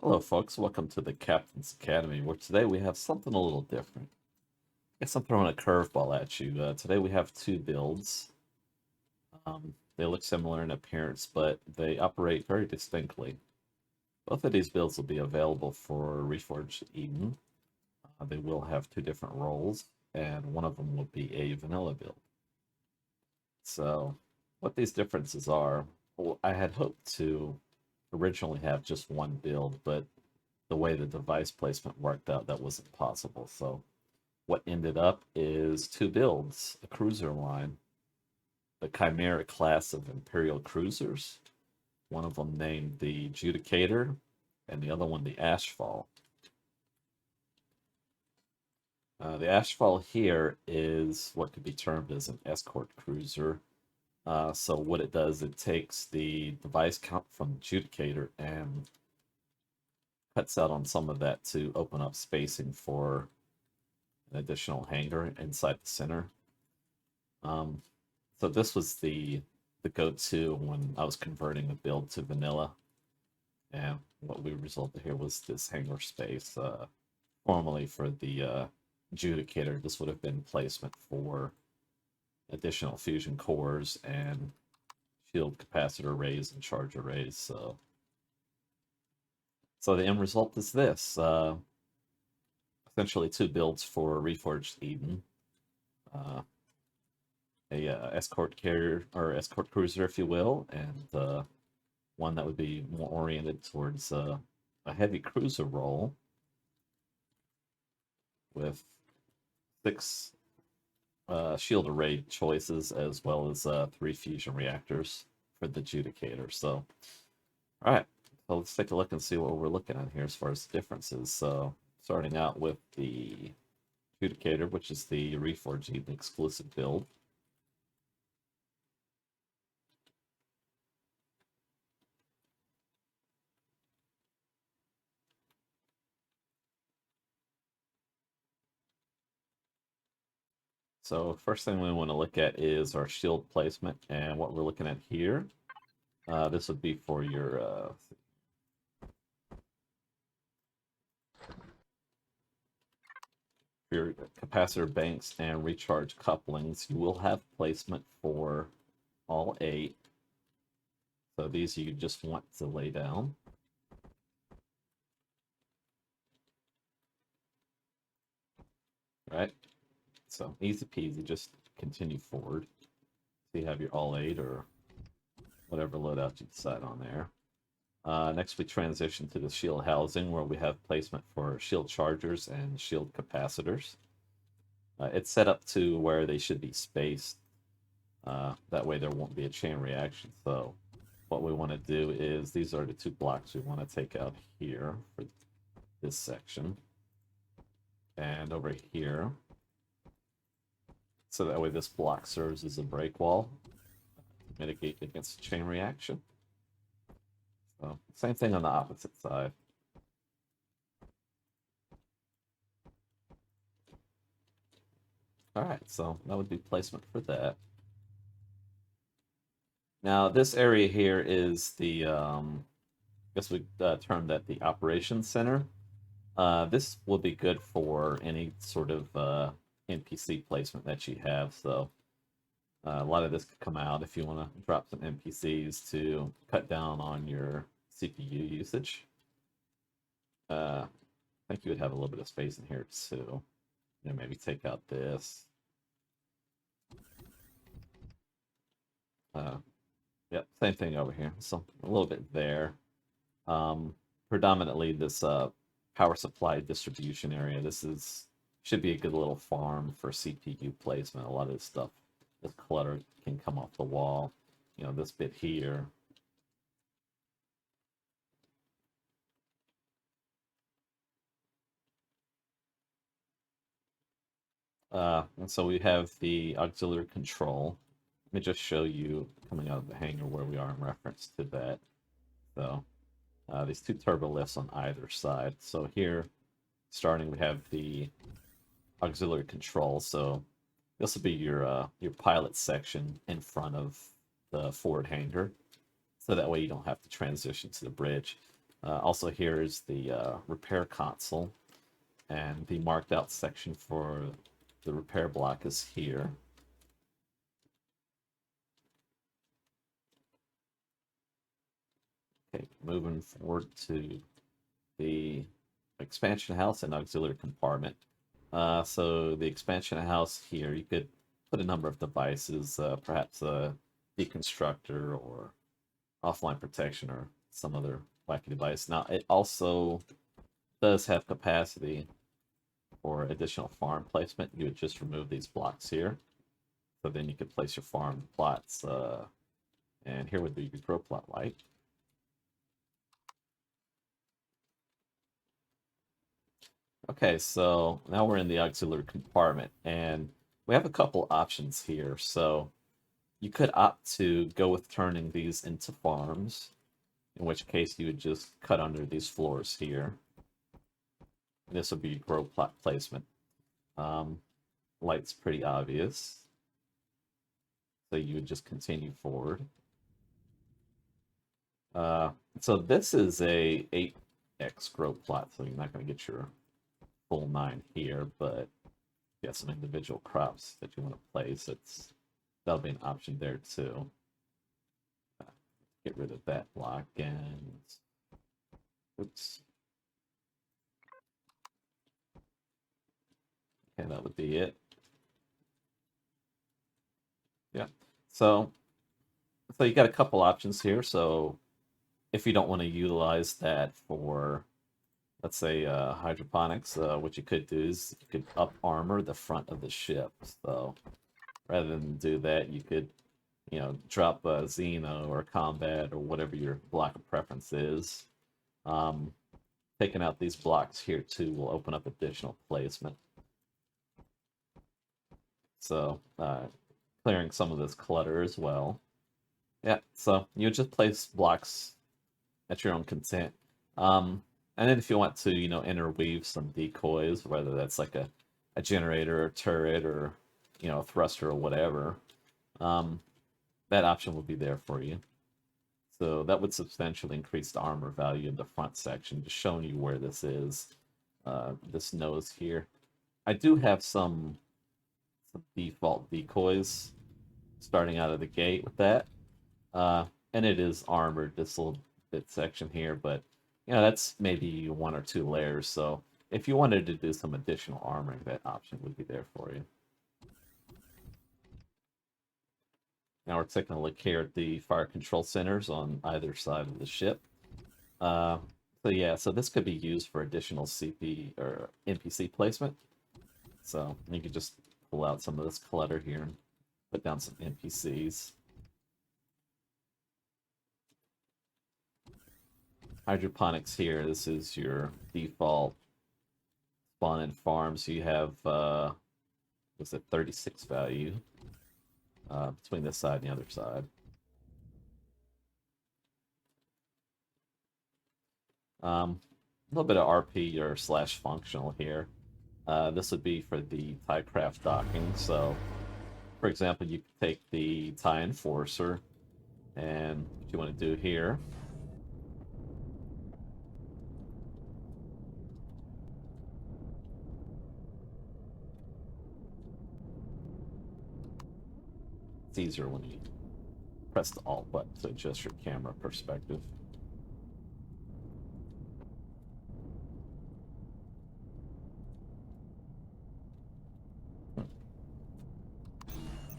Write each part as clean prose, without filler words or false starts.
Hello, folks. Welcome to the Captain's Academy, where today we have something a little different. I guess I'm throwing a curveball at you. Today we have two builds. They look similar in appearance, but they operate very distinctly. Both of these builds will be available for Reforged Eden. They will have two different roles, and one of them will be a vanilla build. So, what these differences are, well, I had hoped to originally have just one build, but the way the device placement worked out, that wasn't possible. So what ended up is two builds, a cruiser line, the Chimera class of Imperial cruisers, one of them named the Judicator, and the other one the Ashfall. The Ashfall here is what could be termed as an escort cruiser. So what it does, it takes the device count from Judicator and cuts out on some of that to open up spacing for an additional hangar inside the center. So this was the go-to when I was converting the build to vanilla, and what we resulted here was this hangar space. Formerly for the Judicator, this would have been placement for additional fusion cores and shield capacitor arrays and charge arrays. So the end result is this. Essentially two builds for Reforged Eden. A escort carrier or escort cruiser, if you will, and one that would be more oriented towards a heavy cruiser role with six shield array choices as well as three fusion reactors for the Judicator. So, all right, so let's take a look and see what we're looking at here as far as differences. So, starting out with the Judicator, which is the Reforged Eden exclusive build. So first thing we want to look at is our shield placement, and what we're looking at here. This would be for your capacitor banks and recharge couplings. You will have placement for all 8. So these you just want to lay down. Right? So easy peasy, just continue forward. So you have your all 8 or whatever loadout you decide on there. Next, we transition to the shield housing, where we have placement for shield chargers and shield capacitors. It's set up to where they should be spaced. That way there won't be a chain reaction. So what we want to do is, these are the two blocks we want to take out here for this section. And over here. So that way this block serves as a break wall to mitigate against chain reaction. So same thing on the opposite side. All right, so that would be placement for that. Now this area here is the, I guess we term that the operations center. This will be good for any sort of NPC placement that you have. So a lot of this could come out if you want to drop some NPCs to cut down on your CPU usage. I think you would have a little bit of space in here too. You know, maybe take out this. Yep, same thing over here. So a little bit there. Predominantly this power supply distribution area. Should be a good little farm for CPU placement. A lot of this stuff, this clutter can come off the wall. You know, this bit here. And so we have the auxiliary control. Let me just show you coming out of the hangar where we are in reference to that. So these two turbo lifts on either side. So here, starting, we have the auxiliary control. So this will be your pilot section in front of the forward hangar. So that way you don't have to transition to the bridge. Also here is the repair console, and the marked out section for the repair block is here. Okay, moving forward to the expansion house and auxiliary compartment. So the expansion house here, you could put a number of devices, perhaps a deconstructor or offline protection or some other wacky device. Now, it also does have capacity for additional farm placement. You would just remove these blocks here. So then you could place your farm plots, and here would be your grow plot light. Okay, so now we're in the auxiliary compartment, and we have a couple options here. So you could opt to go with turning these into farms, in which case you would just cut under these floors here. This would be grow plot placement. Light's pretty obvious, so you would just continue forward. So this is a 8x grow plot, so you're not going to get your full 9 here, but you have some individual crops that you want to place. That'll be an option there too. Get rid of that block and oops. Okay, that would be it. Yeah. So you got a couple options here. So if you don't want to utilize that for, let's say, hydroponics, what you could do is you could up armor the front of the ship. So rather than do that, you could, drop a Xeno or combat or whatever your block of preference is. Taking out these blocks here too will open up additional placement. So clearing some of this clutter as well. Yeah, so you just place blocks at your own consent. And then if you want to, interweave some decoys, whether that's like a generator or turret or, a thruster or whatever, that option would be there for you. So that would substantially increase the armor value in the front section, just showing you where this is, this nose here. I do have some default decoys starting out of the gate with that. And it is armored, this little bit section here, but that's maybe 1 or 2 layers. So if you wanted to do some additional armoring, that option would be there for you. Now we're taking a look here at the fire control centers on either side of the ship. So yeah, so this could be used for additional CP or NPC placement. So you could just pull out some of this clutter here and put down some NPCs. Hydroponics here, this is your default spawn and farm. So you have, what's it, 36 value between this side and the other side. A little bit of RP or / functional here. This would be for the TIE craft docking. So, for example, you could take the TIE Enforcer, and what you want to do here, it's easier when you press the Alt button to adjust your camera perspective.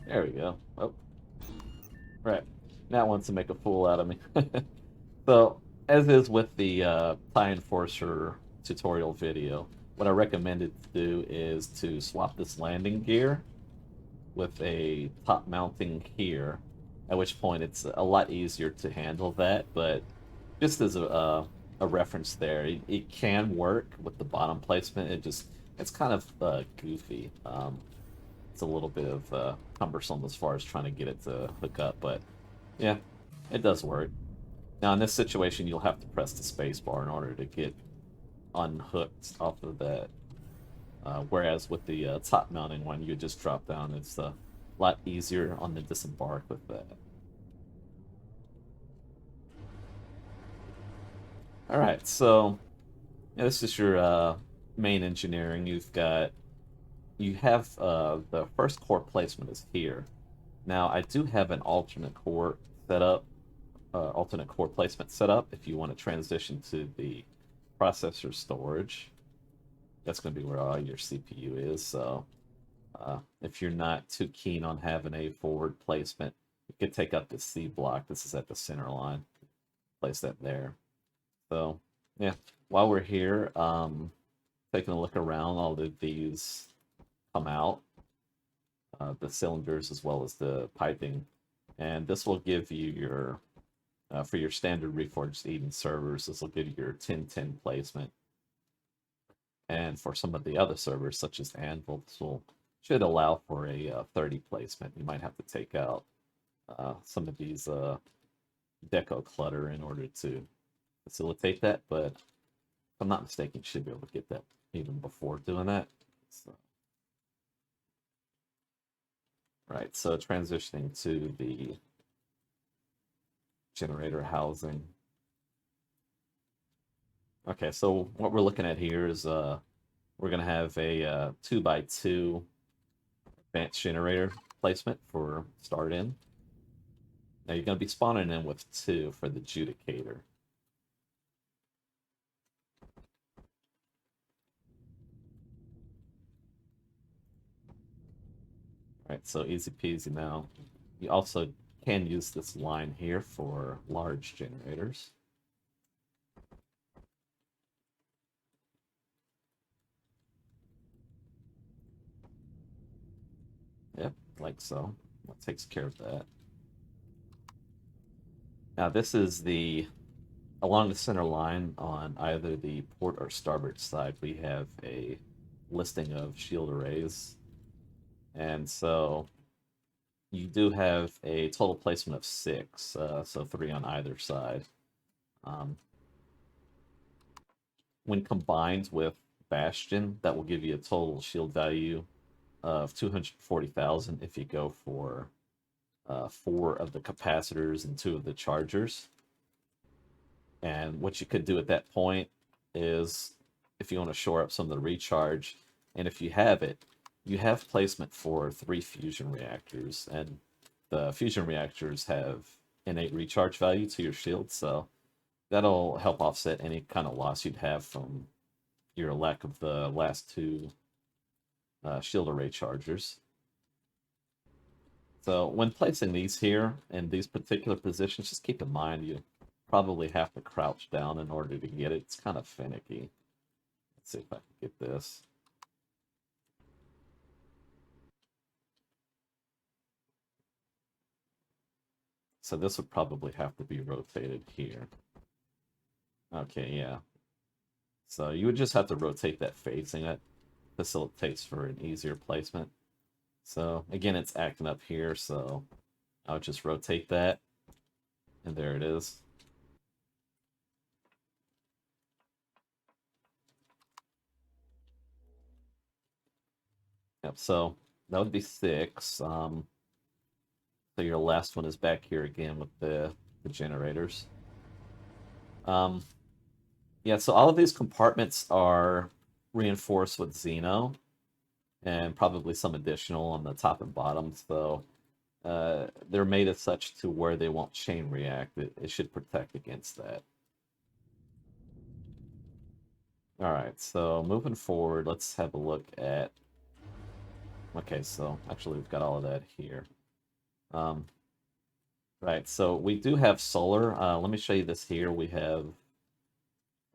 There we go. Oh. Right. Now it wants to make a fool out of me. So, as is with the TIE Enforcer tutorial video, what I recommended to do is to swap this landing gear with a top mounting here, at which point it's a lot easier to handle that, but just as a reference there, it can work with the bottom placement. It's kind of goofy. It's a little bit of cumbersome as far as trying to get it to hook up, but yeah, it does work. Now in this situation, you'll have to press the space bar in order to get unhooked off of that. Whereas with the top mounting one, you just drop down. It's a lot easier on the disembark with that. All right, so yeah, this is your main engineering. You have the first core placement is here. Now I do have an alternate core set up, alternate core placement set up. If you want to transition to the processor storage, that's going to be where all your CPU is. So if you're not too keen on having a forward placement, you could take up the C block. This is at the center line. Place that there. So yeah, while we're here, taking a look around, all of these come out, the cylinders as well as the piping, and this will give you your for your standard Reforged Eden servers. This will give you your 10-10 placement, and for some of the other servers such as Anvil, this should allow for a 30 placement. You might have to take out some of these deco clutter in order to facilitate that, but if I'm not mistaken, you should be able to get that even before doing that. So, right, so transitioning to the generator housing. Okay, so what we're looking at here is we're going to have a 2x2 advanced generator placement for start in. Now you're going to be spawning in with 2 for the Judicator. Right, so easy peasy now. You also can use this line here for large generators. Yep, like so. That takes care of that. Now this is along the center line on either the port or starboard side, we have a listing of shield arrays. And so you do have a total placement of 6, so 3 on either side. When combined with Bastion, that will give you a total shield value of 240,000 if you go for 4 of the capacitors and 2 of the chargers. And what you could do at that point is, if you want to shore up some of the recharge, and if you have it, you have placement for 3 fusion reactors, and the fusion reactors have innate recharge value to your shield, so that'll help offset any kind of loss you'd have from your lack of the last 2 shield array chargers. So when placing these here in these particular positions, just keep in mind you probably have to crouch down in order to get it. It's kind of finicky. Let's see if I can get this. So this would probably have to be rotated here. Okay, yeah. So you would just have to rotate that facing. That facilitates for an easier placement. So again, it's acting up here, so I'll just rotate that. And there it is. Yep, so that would be 6. So your last one is back here again with the generators. Yeah, so all of these compartments are reinforced with Xeno and probably some additional on the top and bottom. So they're made as such to where they won't chain react. It should protect against that. All right, so moving forward, let's have a look at. Okay, so actually we've got all of that here. Right, so we do have solar. Let me show you this here. We have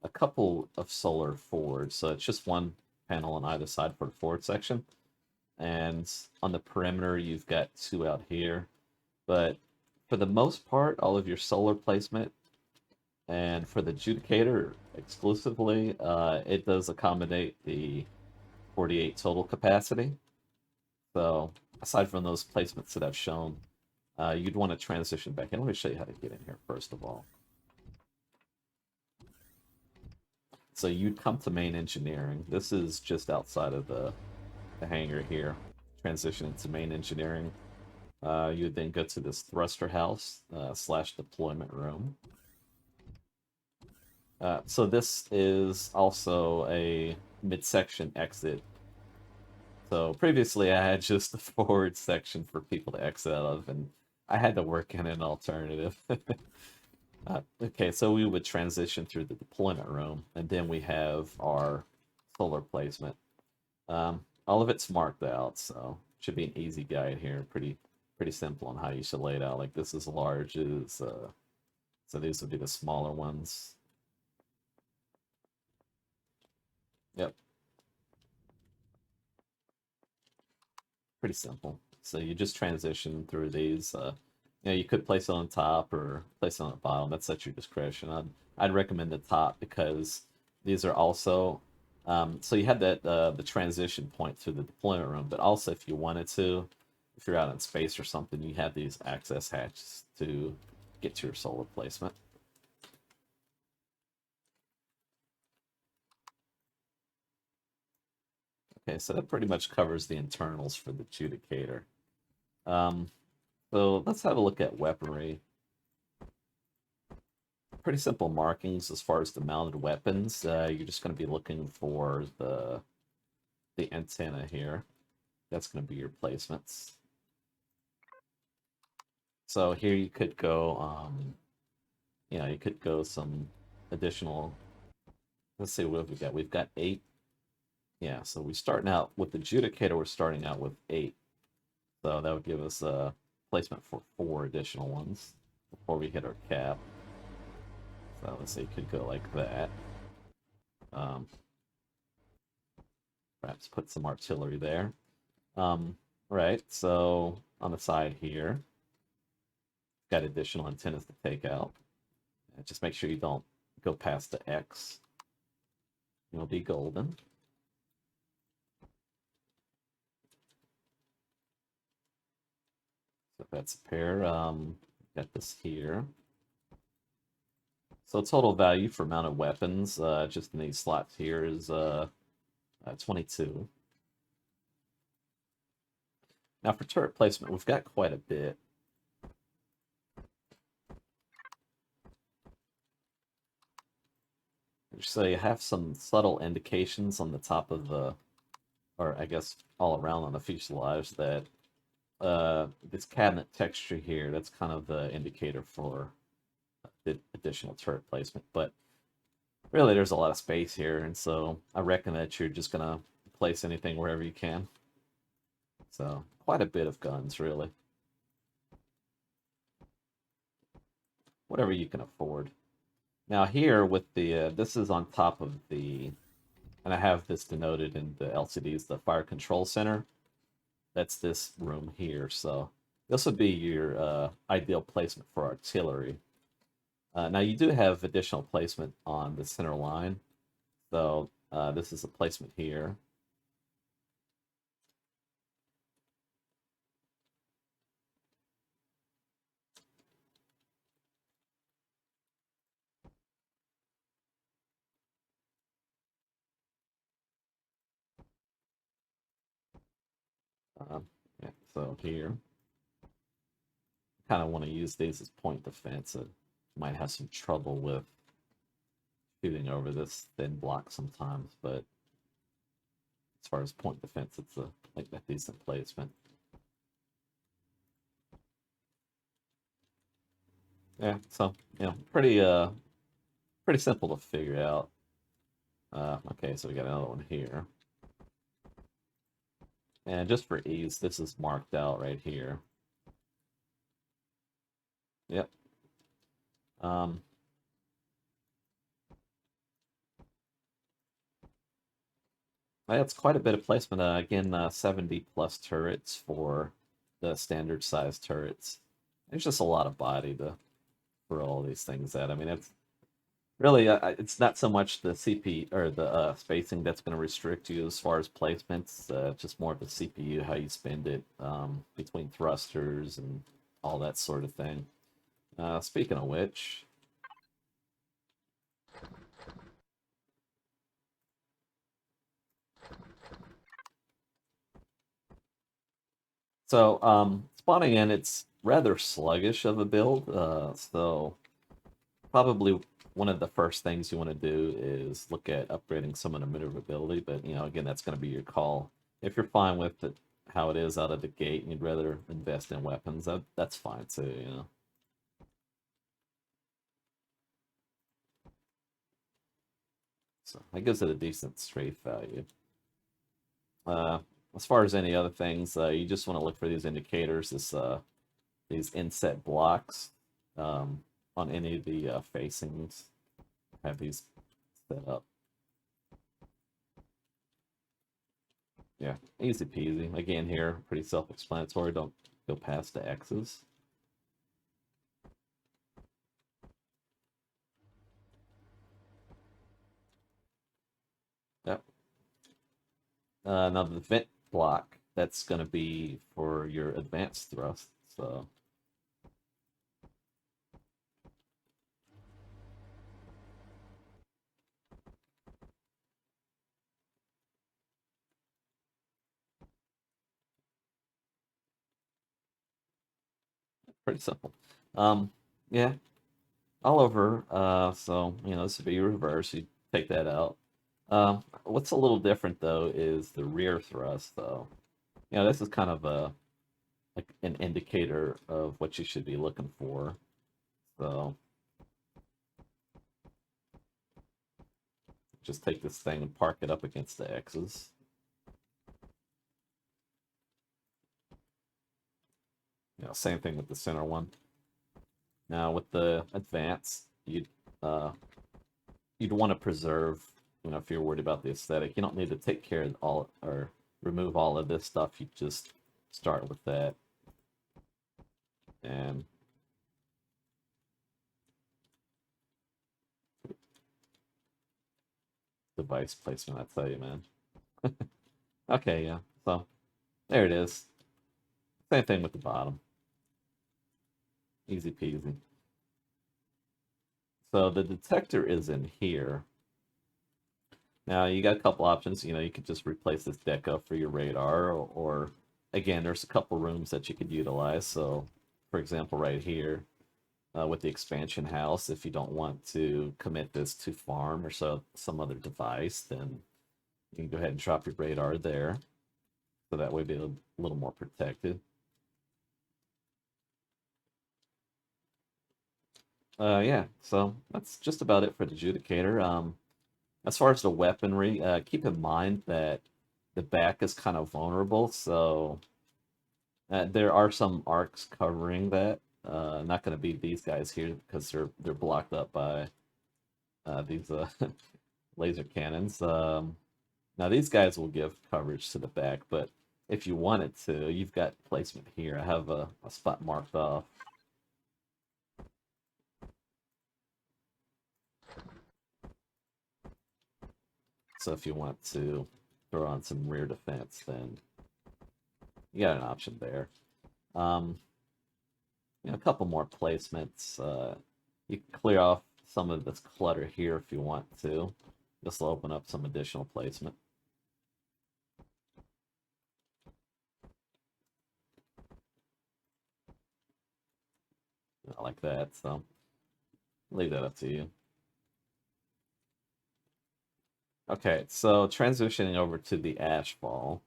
a couple of solar forwards. So it's just one panel on either side for the forward section. And on the perimeter, you've got 2 out here. But for the most part, all of your solar placement, and for the Judicator exclusively, it does accommodate the 48 total capacity. So aside from those placements that I've shown, you'd want to transition back in. Let me show you how to get in here first of all. So you'd come to main engineering. This is just outside of the hangar here. Transition into main engineering. You would then go to this thruster house / deployment room. So this is also a midsection exit. So previously I had just the forward section for people to exit out of, and I had to work in an alternative. Okay, so we would transition through the deployment room, and then we have our solar placement. All of it's marked out, so should be an easy guide here. Pretty simple on how you should lay it out. Like this is larges, so these would be the smaller ones. Yep, pretty simple. So you just transition through these. You could place it on top or place it on the bottom. That's at your discretion. I'd recommend the top because these are also. So you had that the transition point through the deployment room, but also if you wanted to, if you're out in space or something, you have these access hatches to get to your solar placement. Okay, so that pretty much covers the internals for the Judicator. Um, so let's have a look at weaponry. Pretty simple markings as far as the mounted weapons. You're just going to be looking for the antenna here. That's going to be your placements. So here you could go, you could go some additional. Let's see what we got. We've got 8. Yeah, so we're starting out with the Judicator. We're starting out with 8. So that would give us a placement for 4 additional ones before we hit our cap. So let's say you could go like that. Um, Perhaps put some artillery there. Right, so on the side here, got additional antennas to take out. Just make sure you don't go past the X. You'll be golden. So that's a pair. Got this here. So total value for mounted weapons, just in these slots here, is 22. Now for turret placement, we've got quite a bit. So you have some subtle indications on the top of the, or I guess all around on the fuselage, that this cabinet texture here, that's kind of the indicator for the additional turret placement. But really, there's a lot of space here, and so I reckon that you're just going to place anything wherever you can. So quite a bit of guns, really. Whatever you can afford. Now here with the, this is on top of the, and I have this denoted in the LCDs, the Fire Control Center. That's this room here, so this would be your ideal placement for artillery. Now you do have additional placement on the center line, so this is a placement here. Yeah, so here, kind of want to use these as point defense. It might have some trouble with shooting over this thin block sometimes, but as far as point defense, it's like a decent placement. Yeah, so pretty simple to figure out. Okay, so we got another one here. And just for ease, this is marked out right here. Yep. That's quite a bit of placement. Again, 70 plus turrets for the standard size turrets. There's just a lot of body to for all these things at. I mean, it's really it's not so much the CP or the spacing that's going to restrict you as far as placements. Just more of the CPU, how you spend it between thrusters and all that sort of thing. Speaking of which, so spawning in, it's rather sluggish of a build. So probably one of the first things you want to do is look at upgrading some of the maneuverability, but again, that's going to be your call. If you're fine with it, how it is out of the gate, and you'd rather invest in weapons, that's fine too. So that gives it a decent strafe value. As far as any other things, you just want to look for these indicators, these inset blocks on any of the facings. Have these set up. Yeah, easy peasy. Again, here, pretty self-explanatory. Don't go past the X's. Yep. Now the vent block, that's going to be for your advanced thrust. So pretty simple. Yeah, all over. So this would be reverse. You take that out. What's a little different though is the rear thrust. Though, this is kind of like an indicator of what you should be looking for. So just take this thing and park it up against the X's. Same thing with the center one. Now with the advance, you'd want to preserve, if you're worried about the aesthetic, you don't need to take care of all or remove all of this stuff. You just start with that. And device placement, I tell you, man. Okay, yeah. So there it is. Same thing with the bottom. Easy peasy. So the detector is in here. Now you got a couple options. You could just replace this deco for your radar, or again, there's a couple rooms that you could utilize. So, for example, right here with the expansion house, if you don't want to commit this to farm or some other device, then you can go ahead and drop your radar there. So that way be a little more protected. Yeah, so that's just about it for the Judicator. As far as the weaponry, keep in mind that the back is kind of vulnerable, so there are some arcs covering that. Not going to be these guys here because they're blocked up by these laser cannons. Now these guys will give coverage to the back, but if you wanted to, you've got placement here. I have a spot marked off. So if you want to throw on some rear defense, then you got an option there. A couple more placements. You can clear off some of this clutter here if you want to. This will open up some additional placement. Like that, so leave that up to you. Okay, so transitioning over to the Ashfall.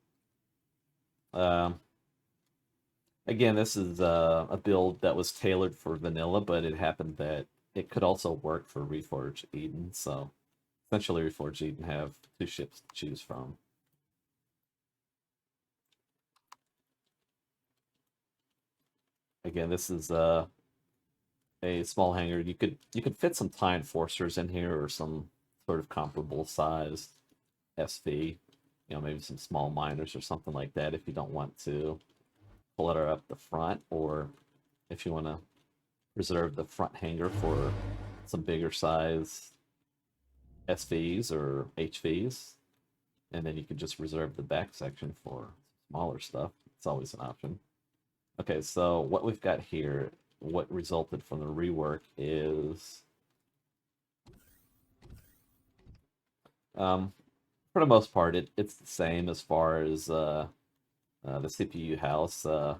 Again, this is a build that was tailored for vanilla, but it happened that it could also work for Reforged Eden. So essentially, Reforged Eden have two ships to choose from. Again, this is a small hangar. You could fit some TIE Enforcers in here or some sort of comparable sized SV. Maybe some small miners or something like that if you don't want to clutter up the front, or if you want to reserve the front hangar for some bigger size SVs or HVs, and then you could just reserve the back section for smaller stuff. It's always an option. Okay, so what we've got here, what resulted from the rework is for the most part it's the same as far as the CPU house. For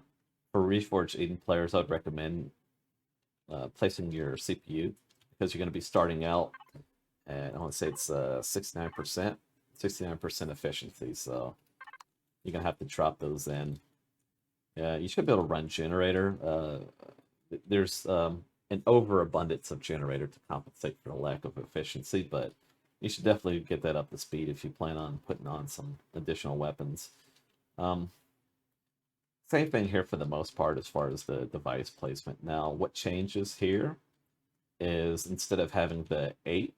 Reforged Eden players, I would recommend placing your CPU because you're going to be starting out, and I want to say it's 69%, 69% efficiency. So you're going to have to drop those in. Yeah, you should be able to run generator. There's an overabundance of generator to compensate for the lack of efficiency, but you should definitely get that up to speed if you plan on putting on some additional weapons. Same thing here for the most part as far as the device placement. Now, what changes here is instead of having the 8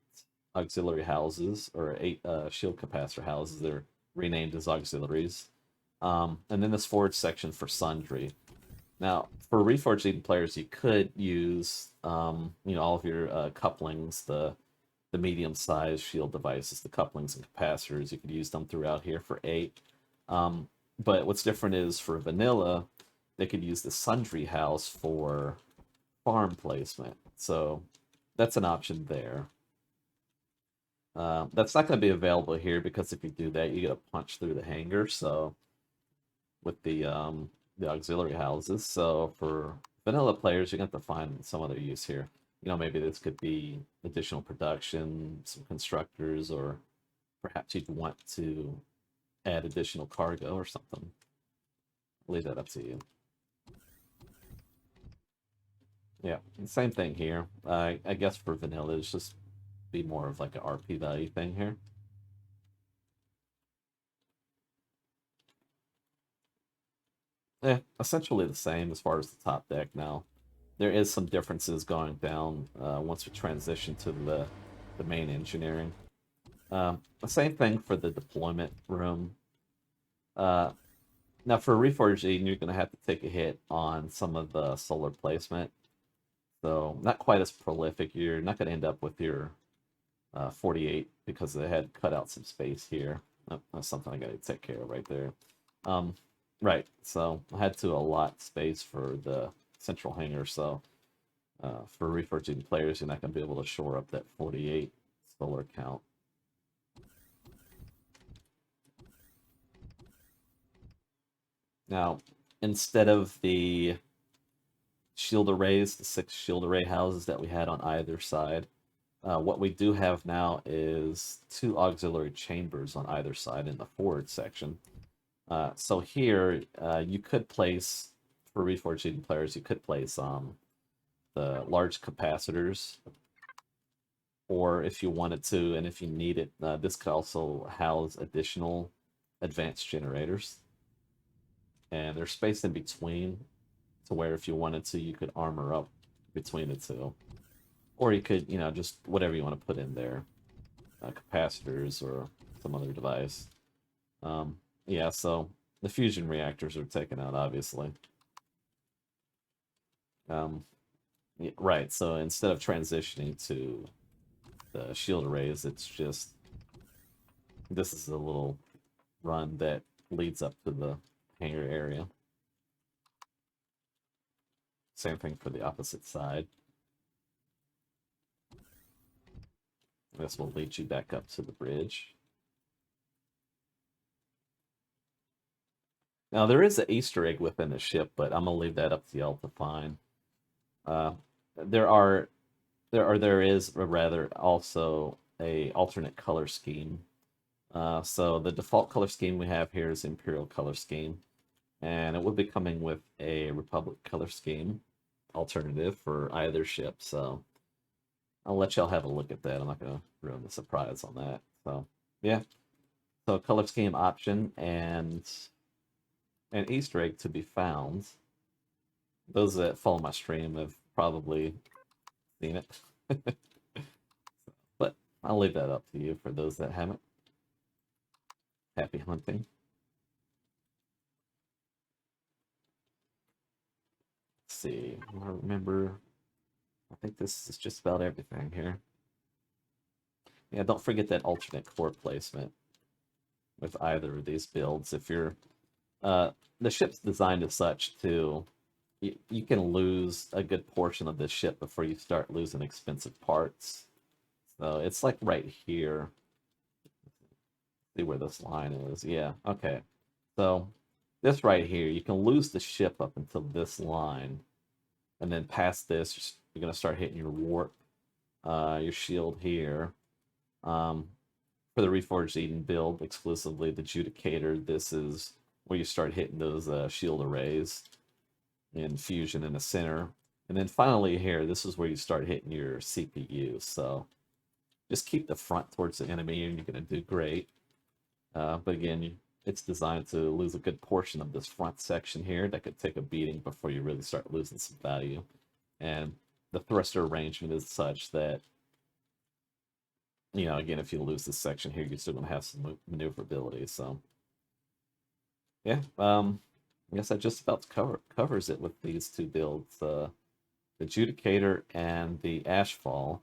auxiliary houses or 8 shield capacitor houses, they're renamed as auxiliaries. And then this forward section for sundry. Now, for Reforged Eden players, you could use all of your couplings, the medium-sized shield devices, the couplings and capacitors. You could use them throughout here for 8. But what's different is for vanilla, they could use the sundry house for farm placement. So that's an option there. That's not going to be available here because if you do that, you get a punch through the hanger. So with the auxiliary houses. So for vanilla players, you're going to have to find some other use here. Maybe this could be additional production, some constructors, or perhaps you'd want to add additional cargo or something. I'll leave that up to you. Yeah, same thing here. I guess for vanilla, it's just be more of like an RP value thing here. Yeah, essentially the same as far as the top deck now. There is some differences going down once we transition to the main engineering. The same thing for the deployment room. Now for Reforged Eden, you're going to have to take a hit on some of the solar placement. So not quite as prolific. You're not going to end up with your 48 because they had cut out some space here. That's something I got to take care of right there. Right, so I had to allot space for the central hangar, so for Reforged Eden players, you're not going to be able to shore up that 48 solar count. Now, instead of the shield arrays, the 6 shield array houses that we had on either side, what we do have now is 2 auxiliary chambers on either side in the forward section. So here, you could place, for Reforged Eden players, you could place the large capacitors, or if you wanted to, and if you need it, this could also house additional advanced generators. And there's space in between to where if you wanted to, you could armor up between the two. Or you could, just whatever you want to put in there, capacitors or some other device. Yeah, so the fusion reactors are taken out, obviously. Yeah, right, so instead of transitioning to the shield arrays, it's just, this is a little run that leads up to the hangar area. Same thing for the opposite side. This will lead you back up to the bridge. Now, there is an Easter egg within the ship, but I'm going to leave that up to y'all to find. There is rather also a alternate color scheme. So the default color scheme we have here is Imperial color scheme, and it will be coming with a Republic color scheme alternative for either ship. So I'll let y'all have a look at that. I'm not going to ruin the surprise on that. So yeah, so color scheme option and an Easter egg to be found. Those that follow my stream have probably seen it. But I'll leave that up to you for those that haven't. Happy hunting. Let's see. I remember. I think this is just about everything here. Yeah, don't forget that alternate core placement with either of these builds. If you're the ship's designed as such to you can lose a good portion of the ship before you start losing expensive parts. So it's like right here. See where this line is. Yeah, okay. So this right here, you can lose the ship up until this line. And then past this, you're going to start hitting your warp. your shield here. For the Reforged Eden build, exclusively the Judicator, this is where you start hitting those shield arrays in Fusion in the center. And then finally here, this is where you start hitting your CPU. So just keep the front towards the enemy and you're going to do great. But again, it's designed to lose a good portion of this front section here. That could take a beating before you really start losing some value. And the thruster arrangement is such that, you know, again, if you lose this section here, you're still going to have some maneuverability. So, yeah, I guess that just about covers it with these two builds. The Judicator and the Ashfall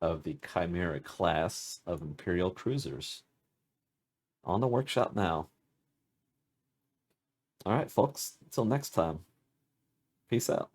of the Chimera class of Imperial cruisers. On the workshop now. All right, folks, until next time, peace out.